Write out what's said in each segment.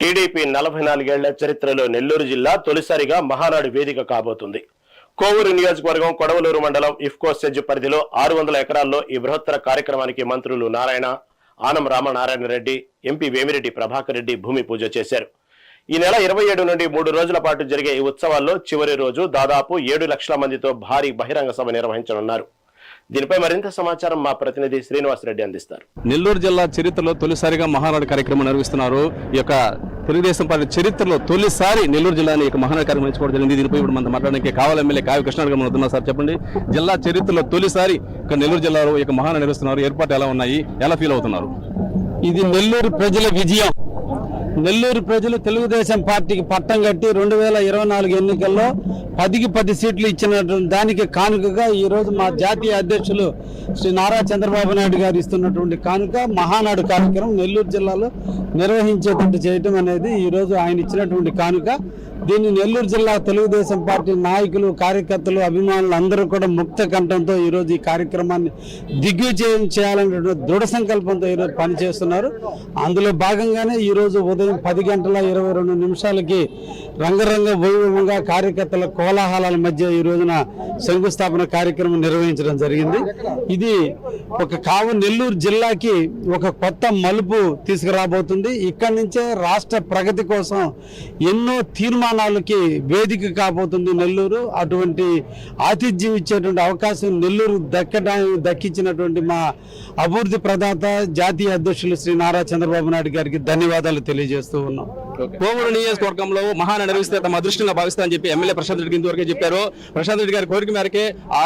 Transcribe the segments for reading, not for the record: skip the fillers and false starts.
TDP 44 ఏళ్ల చరిత్రలో నెల్లూరు జిల్లా తొలిసారిగా మహానాడు వేదిక కాబోతుంది. కోవూరు నియోజకవర్గం కొడవలూరు మండలం ఇఫ్కో సెజ్ పరిధిలో 600 ఎకరాల్లో ఈ బృహత్తర కార్యక్రమానికి మంత్రులు నారాయణ, ఆనం రామనారాయణ రెడ్డి, ఎంపీ వేమిరెడ్డి ప్రభాకర్ రెడ్డి భూమి పూజ చేశారు. ఈ నెల 27 నుండి 3 రోజుల పాటు జరిగే ఈ ఉత్సవాల్లో చివరి రోజు దాదాపు 7 లక్షల మందితో భారీ బహిరంగ సభ నిర్వహించనున్నారు. దీనిపై మరింత సమాచారం మా ప్రతినిధి శ్రీనివాసరెడ్డి అందిస్తారు. నెల్లూరు జిల్లా చరిత్రలో తొలిసారిగా మహానాడు కార్యక్రమం నిర్వహిస్తున్నారు. ఈ యొక్క తెలుగుదేశం పార్టీ చరిత్రలో తొలిసారి నెల్లూరు జిల్లాని మహానాడు కార్యక్రమం నిర్వహించుకోవడం జరిగింది. దీనిపై ఇప్పుడు మనం మాట్లాడడానికి కావాలి ఎమ్మెల్యే కావ్య కృష్ణారెడ్డి గారు ఉన్నారు. సార్ చెప్పండి, జిల్లా చరిత్రలో తొలిసారి నెల్లూరు జిల్లాలో ఈ మహానాడు నిర్వహిస్తున్నారు. ఏర్పాట్లు ఎలా ఉన్నాయి, ఎలా ఫీల్ అవుతున్నారు? ఇది నెల్లూరు ప్రజల విజయం. నెల్లూరు ప్రజలు తెలుగుదేశం పార్టీకి పట్టం కట్టి 2024 ఎన్నికల్లో 10కి 10 సీట్లు ఇచ్చినటువంటి దానికి కానుకగా ఈరోజు మా జాతీయ అధ్యక్షులు శ్రీ నారా చంద్రబాబు నాయుడు గారు ఇస్తున్నటువంటి కానుక మహానాడు కార్యక్రమం నెల్లూరు జిల్లాలో నిర్వహించేటట్టు చేయటం అనేది ఈరోజు ఆయన ఇచ్చినటువంటి కానుక. దీన్ని నెల్లూరు జిల్లా తెలుగుదేశం పార్టీ నాయకులు, కార్యకర్తలు, అభిమానులు అందరూ కూడా ముక్త కంఠంతో ఈరోజు ఈ కార్యక్రమాన్ని దిగ్విజయం చేయాలనేటువంటి దృఢ సంకల్పంతో ఈరోజు పనిచేస్తున్నారు. అందులో భాగంగానే ఈరోజు ఉదయం 10:22 రంగరంగ వైభవంగా కార్యకర్తల కోలాహలాల మధ్య ఈ రోజున శంకుస్థాపన కార్యక్రమం నిర్వహించడం జరిగింది. ఇది నెల్లూరు జిల్లాకి ఒక కొత్త మలుపు తీసుకురాబోతుంది. ఇక్కడి నుంచే రాష్ట్ర ప్రగతి కోసం ఎన్నో తీర్మానాలకి వేదిక కాబోతుంది నెల్లూరు. అటువంటి ఆతిథ్యం ఇచ్చేటువంటి అవకాశం నెల్లూరు దక్కించినటువంటి మా అభివృద్ధి ప్రదాత జాతీయ అధ్యక్షులు శ్రీ నారా చంద్రబాబు నాయుడు గారికి ధన్యవాదాలు తెలియజేస్తూ ఉన్నాం. కోవూరు నియోజకవర్గంలో మహానాడు నిర్వహిస్తే తమ అదృష్టంగా భావిస్తామని చెప్పి ఎమ్మెల్యే ప్రశాంత్ రెడ్డి ఇంతవరకే చెప్పారు. ప్రశాంత్ రెడ్డి గారి కోరిక మేరకే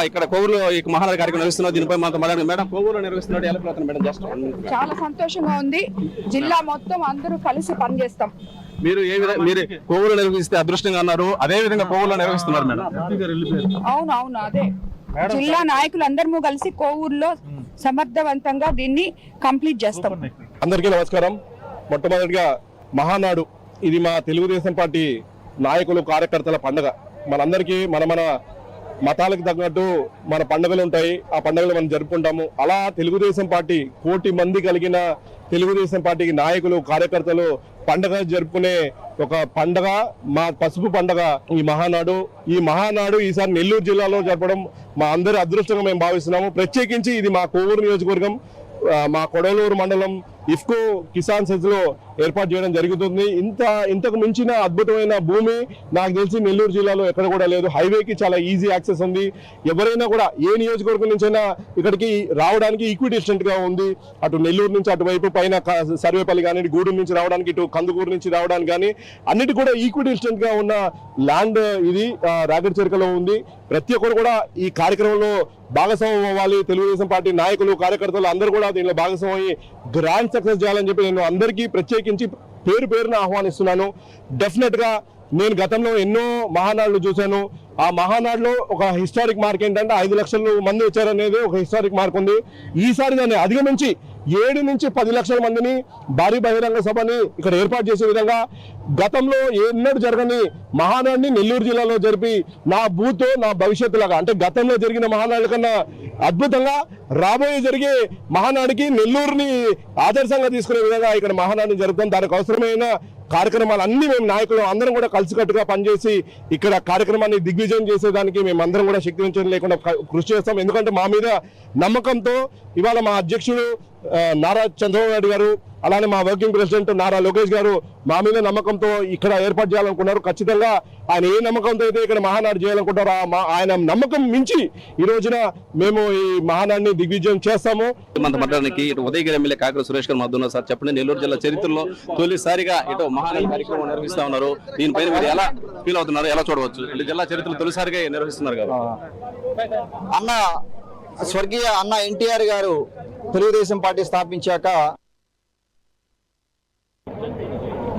ఇక్కడ కోవూరులో ఈ మహానాడు కార్యక్రమం నిర్వహిస్తున్నారు. దీనిపై మనతో మాట్లాడారు. మేడం, కోవూరులో నిర్వహిస్తున్నారు, ఎలా ఫీల్ మేడం? జస్ట్ చాలా సంతోషంగా ఉంది. జిల్లా మొత్తం అందరూ కలిసి పనిచేస్తాం. మీరు కోవూరులో నిర్వహిస్తే అదృష్టంగా అన్నారు, అదే విధంగా కోవూరులో నిర్వహిస్తున్నారు మేడం. అవును, అదే జిల్లా నాయకులు అందరూ కలిసి కోవూరులో సమర్థవంతంగా దీన్ని కంప్లీట్ చేస్తాం. అందరికీ నమస్కారం. మొట్టమొదటిగా మహానాడు ఇది మా తెలుగుదేశం పార్టీ నాయకులు, కార్యకర్తల పండుగ. మనందరికీ మన మతాలకు తగ్గట్టు మన పండుగలు ఉంటాయి. ఆ పండుగలు మనం జరుపుకుంటాము. అలా తెలుగుదేశం పార్టీ 1 కోటి మంది కలిగిన తెలుగుదేశం పార్టీకి నాయకులు, కార్యకర్తలు పండుగ జరుపుకునే ఒక పండుగ మా పసుపు పండుగ ఈ మహానాడు ఈసారి నెల్లూరు జిల్లాలో జరపడం మా అందరి అదృష్టంగా మేము భావిస్తున్నాము. ప్రత్యేకించి ఇది మా కోవూరు నియోజకవర్గం, మా కొడవలూరు మండలం ఇఫ్కో కిసాన్ సెజ్ లో ఏర్పాటు చేయడం జరుగుతుంది. ఇంతకు మించిన అద్భుతమైన భూమి నాకు తెలిసి నెల్లూరు జిల్లాలో ఎక్కడ కూడా లేదు. హైవేకి చాలా ఈజీ యాక్సెస్ ఉంది. ఎవరైనా కూడా ఏ నియోజకవర్గం నుంచైనా ఇక్కడికి రావడానికి ఈక్వి డిస్టెంట్ గా ఉంది. అటు నెల్లూరు నుంచి అటువైపు పైన సర్వేపల్లి కానీ, గూడూరు నుంచి రావడానికి, ఇటు కందుకూరు నుంచి రావడానికి కానీ అన్నిటి కూడా ఈక్వి డిస్టెంట్ గా ఉన్న ల్యాండ్ ఇది రాగడి చెరుకలో ఉంది. ప్రతి ఒక్కరు కూడా ఈ కార్యక్రమంలో భాగస్వామ్యం అవ్వాలి. తెలుగుదేశం పార్టీ నాయకులు, కార్యకర్తలు అందరూ కూడా దీనిలో భాగస్వామ్యం అయ్యి గ్రాండ్ సక్సెస్ చేయాలని చెప్పి నేను అందరికీ ప్రత్యేకించి పేరున ఆహ్వానిస్తున్నాను. డెఫినెట్ గా నేను గతంలో ఎన్నో మహానాడులు చూశాను. ఆ మహానాడులో ఒక హిస్టారిక్ మార్క్ ఏంటంటే 5 లక్షల మంది వచ్చారనేది ఒక హిస్టారిక్ మార్క్ ఉంది. ఈసారి దాన్ని అధిగమించి 7 నుంచి 10 లక్షల మందిని భారీ బహిరంగ సభని ఇక్కడ ఏర్పాటు చేసే విధంగా గతంలో ఎన్నడూ జరగని మహానాడిని నెల్లూరు జిల్లాలో జరిపి నా భూతో నా భవిష్యత్తులాగా, అంటే గతంలో జరిగిన మహానాడు కన్నా అద్భుతంగా రాబోయే జరిగే మహానాడికి నెల్లూరుని ఆదర్శంగా తీసుకునే విధంగా ఇక్కడ మహానాడిని జరుపుతాం. దానికి అవసరమైన కార్యక్రమాలన్నీ మేము నాయకులు అందరం కూడా కలిసికట్టుగా పనిచేసి ఇక్కడ కార్యక్రమాన్ని దిగ్విజయం చేసేదానికి మేమందరం కూడా శక్తి వంచన లేకుండా కృషి చేస్తాం. ఎందుకంటే మా మీద నమ్మకంతో ఇవాళ మా అధ్యక్షుడు నారా చంద్రబాబు నాయుడు గారు, అలానే మా వర్కింగ్ ప్రెసిడెంట్ నారా లోకేష్ గారు మా మీద నమ్మకంతో ఇక్కడ ఏర్పాటు చేయాలనుకున్నారు. ఖచ్చితంగా ఆయన ఏ నమ్మకంతో అయితే ఇక్కడ మహానాడు చేయాలనుకుంటారో ఆయన నమ్మకం మించి ఈ రోజున మేము ఈ మహానాడిని దిగ్విజయం చేస్తాము. మనతో మాట్లాడడానికి ఉదయగిరి ఎమ్మెల్యే కాకర సురేష్ గారు మద్దతు ఉన్నారు. సార్ చెప్పండి, నెల్లూరు జిల్లా చరిత్రలో తొలిసారిగా మహానాడు కార్యక్రమం నిర్వహిస్తా ఉన్నారు. దీనిపైన మీరు ఎలా ఫీల్ అవుతున్నారు, ఎలా చూడవచ్చు? జిల్లా చరిత్రలో తొలిసారిగా నిర్వహిస్తున్నారు కదా. స్వర్గీయ అన్న ఎన్టీఆర్ గారు తెలుగుదేశం పార్టీ స్థాపించాక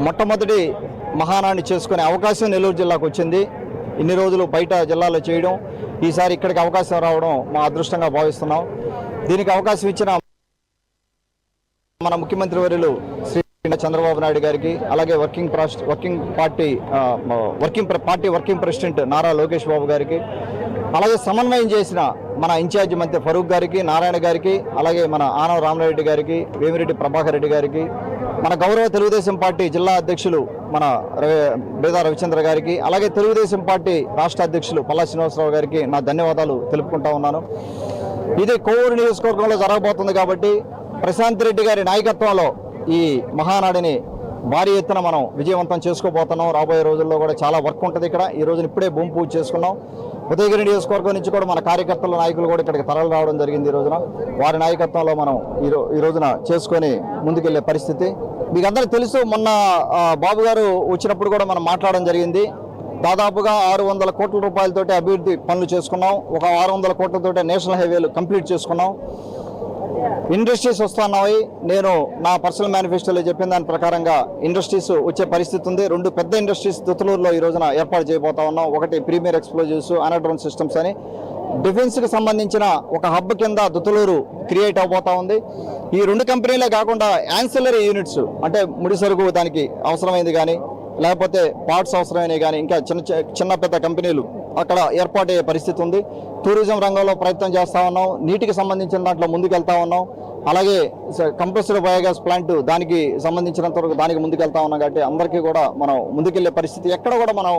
మొట్టమొదటి మహానాడిని చేసుకునే అవకాశం నెల్లూరు జిల్లాకు వచ్చింది. ఇన్ని రోజులు బయట జిల్లాలో చేయడం, ఈసారి ఇక్కడికి అవకాశం రావడం మా అదృష్టంగా భావిస్తున్నాం. దీనికి అవకాశం ఇచ్చిన మన ముఖ్యమంత్రి వర్యులు శ్రీ చంద్రబాబు నాయుడు గారికి, అలాగే party working president Nara Lokesh Babu గారికి, అలాగే సమన్వయం చేసిన మన ఇన్ఛార్జి మంత్రి ఫరూక్ గారికి, నారాయణ గారికి, అలాగే మన ఆనం రామరెడ్డి గారికి, వేమిరెడ్డి ప్రభాకర్ రెడ్డి గారికి, మన గౌరవ తెలుగుదేశం పార్టీ జిల్లా అధ్యక్షులు మన బేదా రవిచంద్ర గారికి, అలాగే తెలుగుదేశం పార్టీ రాష్ట్ర అధ్యక్షులు పల్లా శ్రీనివాసరావు గారికి నా ధన్యవాదాలు తెలుపుకుంటా ఉన్నాను. ఇది కోవూరు నియోజకవర్గంలో జరగబోతుంది కాబట్టి ప్రశాంత్ రెడ్డి గారి నాయకత్వంలో ఈ మహానాడిని భారీ ఎత్తున మనం విజయవంతం చేసుకోబోతున్నాం. రాబోయే రోజుల్లో కూడా చాలా వర్క్ ఉంటుంది ఇక్కడ. ఈ రోజున ఇప్పుడే భూమి పూజ చేసుకున్నాం. ఉదయగిరి నియోజకవర్గం నుంచి కూడా మన కార్యకర్తల నాయకులు కూడా ఇక్కడికి తరలి రావడం జరిగింది. ఈ రోజున వారి నాయకత్వంలో మనం ఈ రోజున చేసుకొని ముందుకెళ్లే పరిస్థితి. మీకు అందరికీ తెలుసు, మొన్న బాబు గారు వచ్చినప్పుడు కూడా మనం మాట్లాడడం జరిగింది. దాదాపుగా 600 కోట్ల రూపాయలతోటి అభివృద్ధి పనులు చేసుకున్నాం. ఒక 600 కోట్లతోటి నేషనల్ హైవేలు కంప్లీట్ చేసుకున్నాం. ఇండస్ట్రీస్ వస్తున్నాయి. నేను నా పర్సనల్ మేనిఫెస్టోలో చెప్పిన దాని ప్రకారంగా ఇండస్ట్రీస్ వచ్చే పరిస్థితి ఉంది. 2 పెద్ద ఇండస్ట్రీస్ దుతులూరులో ఈ రోజున ఏర్పాటు చేయబోతా ఉన్నాం. ఒకటి ప్రీమియర్ ఎక్స్ప్లోజివ్స్, అనడ్రోన్ సిస్టమ్స్ అని డిఫెన్స్కి సంబంధించిన ఒక హబ్ కింద దుతులూరు క్రియేట్ అవబోతా ఉంది. ఈ 2 కంపెనీలే కాకుండా యాన్సిలరీ యూనిట్స్ అంటే ముడి సరుకు దానికి అవసరమైంది కానీ, లేకపోతే పార్ట్స్ అవసరమైనవి కానీ, ఇంకా చిన్న పెద్ద కంపెనీలు అక్కడ ఏర్పాటయ్యే పరిస్థితి ఉంది. టూరిజం రంగంలో ప్రయత్నం చేస్తూ ఉన్నాం. నీటికి సంబంధించిన దాంట్లో ముందుకెళ్తా ఉన్నాం. అలాగే కంప్రెస్డ్ బయోగ్యాస్ ప్లాంట్ దానికి సంబంధించినంత వరకు దానికి ముందుకెళ్తా ఉన్నాం. కాబట్టి అందరికీ కూడా మనం ముందుకెళ్లే పరిస్థితి. ఎక్కడ కూడా మనం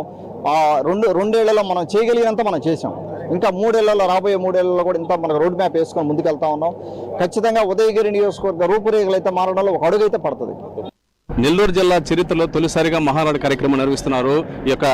రెండేళ్లలో మనం చేయగలిగినంత మనం చేసాం. ఇంకా 3 ఏళ్లలో, రాబోయే 3 ఏళ్లలో కూడా ఇంత మనకు రోడ్ మ్యాప్ వేసుకొని ముందుకెళ్తా ఉన్నాం. ఖచ్చితంగా ఉదయగిరి నియోజకవర్గ రూపురేఖలు అయితే మారడంలో ఒక అడుగైతే పడుతుంది. నెల్లూరు జిల్లా చరిత్రలో తొలిసారిగా మహానాడు కార్యక్రమం నిర్వహిస్తున్నారు. ఈ యొక్క